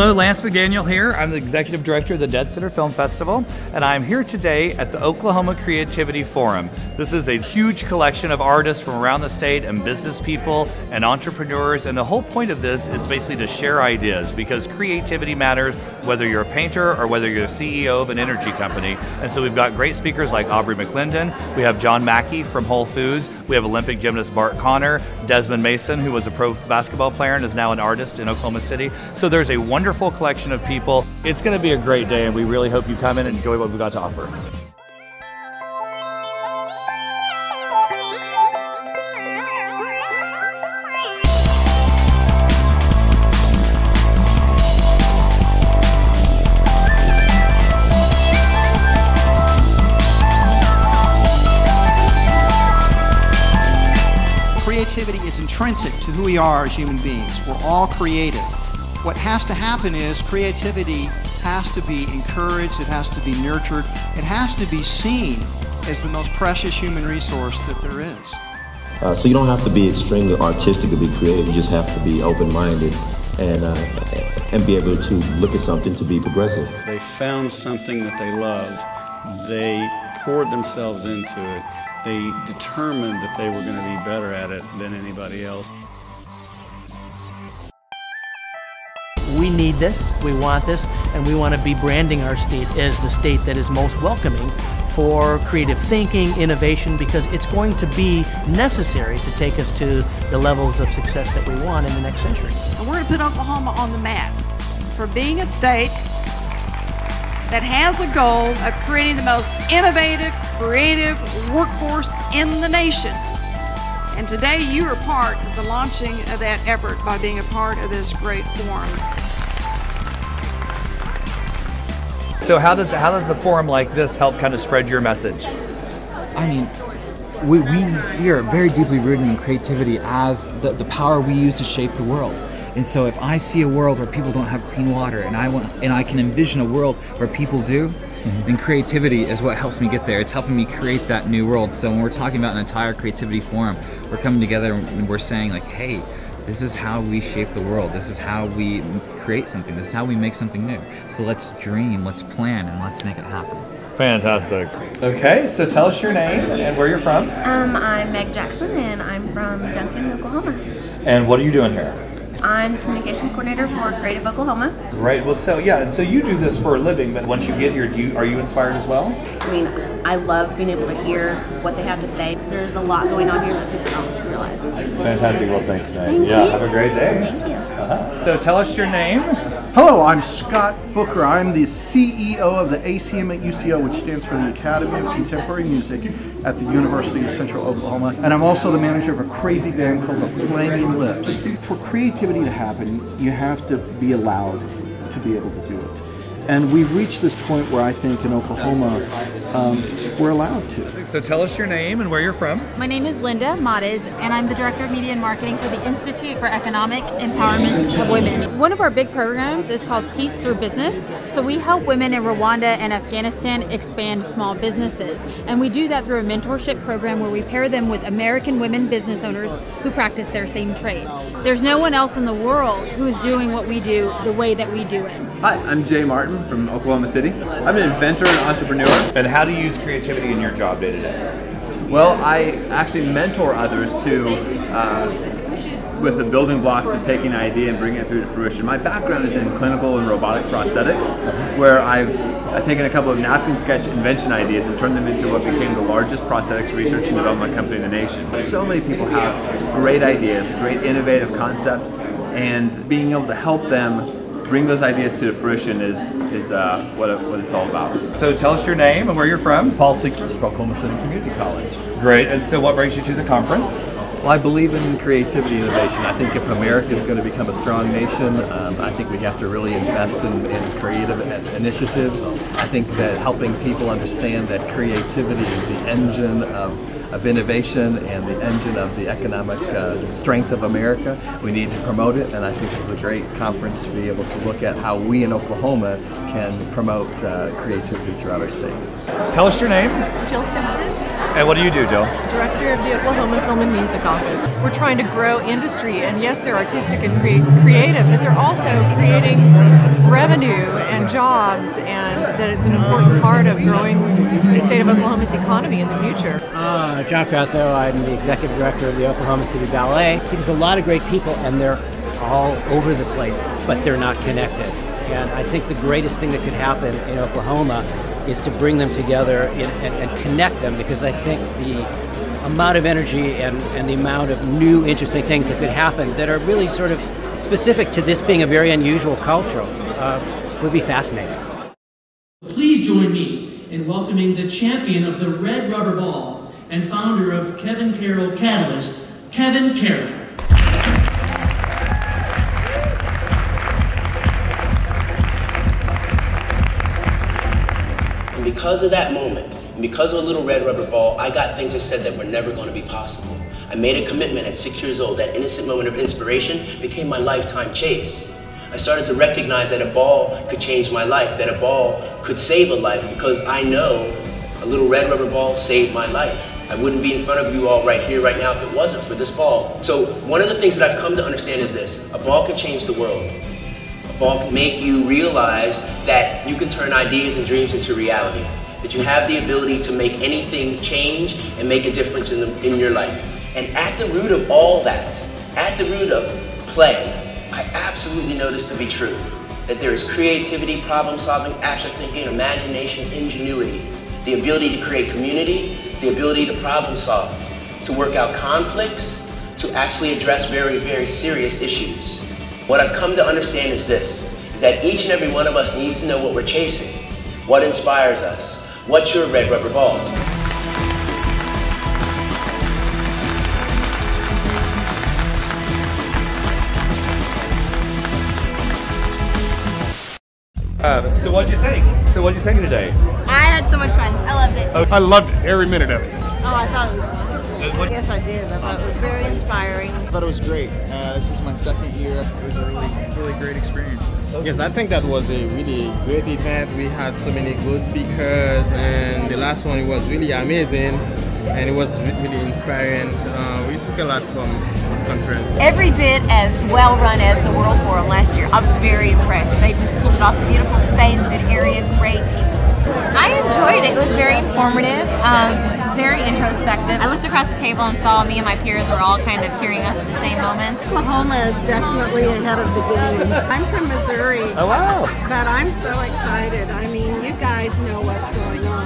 Hello, Lance McDaniel here. I'm the Executive Director of the Dead Center Film Festival, and I'm here today at the Oklahoma Creativity Forum. This is a huge collection of artists from around the state and business people and entrepreneurs, and the whole point of this is basically to share ideas, because creativity matters whether you're a painter or whether you're the CEO of an energy company. And so we've got great speakers like Aubrey McClendon, we have John Mackey from Whole Foods, we have Olympic gymnast Bart, Desmond Mason, who was a pro basketball player and is now an artist in Oklahoma City. So there's a wonderful collection of people. It's going to be a great day, and we really hope you come in and enjoy what we've got to offer. Creativity is intrinsic to who we are as human beings. We're all creative. What has to happen is creativity has to be encouraged, it has to be nurtured, it has to be seen as the most precious human resource that there is. So you don't have to be extremely artistic to be creative, you just have to be open-minded and be able to look at something to be progressive. They found something that they loved, they poured themselves into it, they determined that they were going to be better at it than anybody else. We need this, we want this, and we want to be branding our state as the state that is most welcoming for creative thinking, innovation, because it's going to be necessary to take us to the levels of success that we want in the next century. And we're going to put Oklahoma on the map for being a state that has a goal of creating the most innovative, creative workforce in the nation. And today you are part of the launching of that effort by being a part of this great forum. So how does a forum like this help kind of spread your message? I mean, we are very deeply rooted in creativity as the power we use to shape the world. And so if I see a world where people don't have clean water and I can envision a world where people do, then creativity is what helps me get there. It's helping me create that new world. So when we're talking about an entire creativity forum, we're coming together and we're saying like, hey, this is how we shape the world. This is how we create something. This is how we make something new. So let's dream, let's plan, and let's make it happen. Fantastic. Okay, so tell us your name and where you're from. I'm Meg Jackson, and I'm from Duncan, Oklahoma. And what are you doing here? I'm communications coordinator for Creative Oklahoma. Right. Well, so you do this for a living, but once you get here, are you inspired as well? I mean, I love being able to hear what they have to say. There's a lot going on here that people don't realize. Fantastic. Well, thanks, Meg. Thank you. Have a great day. Thank you. So tell us your name. Hello, I'm Scott Booker. I'm the CEO of the ACM at UCO, which stands for the Academy of Contemporary Music at the University of Central Oklahoma. And I'm also the manager of a crazy band called the Flaming Lips. For creativity to happen, you have to be allowed to be able to do it. And we've reached this point where I think in Oklahoma, we're allowed to. So tell us your name and where you're from. My name is Linda Mize, and I'm the Director of Media and Marketing for the Institute for Economic Empowerment of Women. One of our big programs is called Peace Through Business. So we help women in Rwanda and Afghanistan expand small businesses. And we do that through a mentorship program where we pair them with American women business owners who practice their same trade. There's no one else in the world who is doing what we do the way that we do it. Hi, I'm Jay Martin from Oklahoma City. I'm an inventor and entrepreneur. And how do you use creativity in your job day to day? Well, I actually mentor others with the building blocks of taking an idea and bringing it through to fruition. My background is in clinical and robotic prosthetics, where I've taken a couple of napkin sketch invention ideas and turned them into what became the largest prosthetics research and development company in the nation. So many people have great ideas, great innovative concepts, and being able to help them bring those ideas to fruition is what it's all about. So tell us your name and where you're from. Policymakers, Oklahoma City Community College. Great. And so what brings you to the conference? Well, I believe in creativity innovation. I think if America is going to become a strong nation, I think we have to really invest in creative initiatives. I think that helping people understand that creativity is the engine of of innovation and the engine of the economic strength of America. We need to promote it, and I think this is a great conference to be able to look at how we in Oklahoma can promote creativity throughout our state. Tell us your name. Jill Simpson. And what do you do, Jill? Director of the Oklahoma Film and Music Office. We're trying to grow industry, and yes, they're artistic and creative, but they're also creating revenue and jobs, and that it's an important part of growing the state of Oklahoma's economy in the future. John Krasno, I'm the Executive Director of the Oklahoma City Ballet. I think there's a lot of great people, and they're all over the place, but they're not connected. And I think the greatest thing that could happen in Oklahoma is to bring them together and connect them, because I think the amount of energy and the amount of new interesting things that could happen that are really sort of specific to this being a very unusual culture would be fascinating. Please join me in welcoming the champion of the Red Rubber Ball and founder of Kevin Carroll Catalyst, Kevin Carroll. And because of that moment, and because of a little red rubber ball, I got things I said that were never going to be possible. I made a commitment at 6 years old. That innocent moment of inspiration became my lifetime chase. I started to recognize that a ball could change my life, that a ball could save a life, because I know a little red rubber ball saved my life. I wouldn't be in front of you all right here, right now, if it wasn't for this ball. So one of the things that I've come to understand is this: a ball can change the world. A ball can make you realize that you can turn ideas and dreams into reality, that you have the ability to make anything change and make a difference in your life. And at the root of all that, at the root of play, I absolutely know this to be true, that there is creativity, problem solving, abstract thinking, imagination, ingenuity, the ability to create community, the ability to problem solve, to work out conflicts, to actually address very, very serious issues. What I've come to understand is this, is that each and every one of us needs to know what we're chasing, what inspires us, what's your red rubber ball. So what did you think? Today? I had so much fun. I loved it. I loved it, every minute of it. Oh, I thought it was fun. Yes, I did. I thought it was very inspiring. I thought it was great. This is my second year. It was a really great experience. Yes, I think that was a really great event. We had so many good speakers, and the last one was really amazing, and it was really inspiring. We took a lot from this conference. Every bit as well run as the World Forum last year. I was very impressed. They just pulled it off. A beautiful space, good area, great people. I enjoyed it. It was very informative, very introspective. I looked across the table and saw me and my peers were all kind of tearing up at the same moment. Oklahoma is definitely ahead of the game. I'm from Missouri. Oh, wow. But I'm so excited. I mean, you guys know what's going on.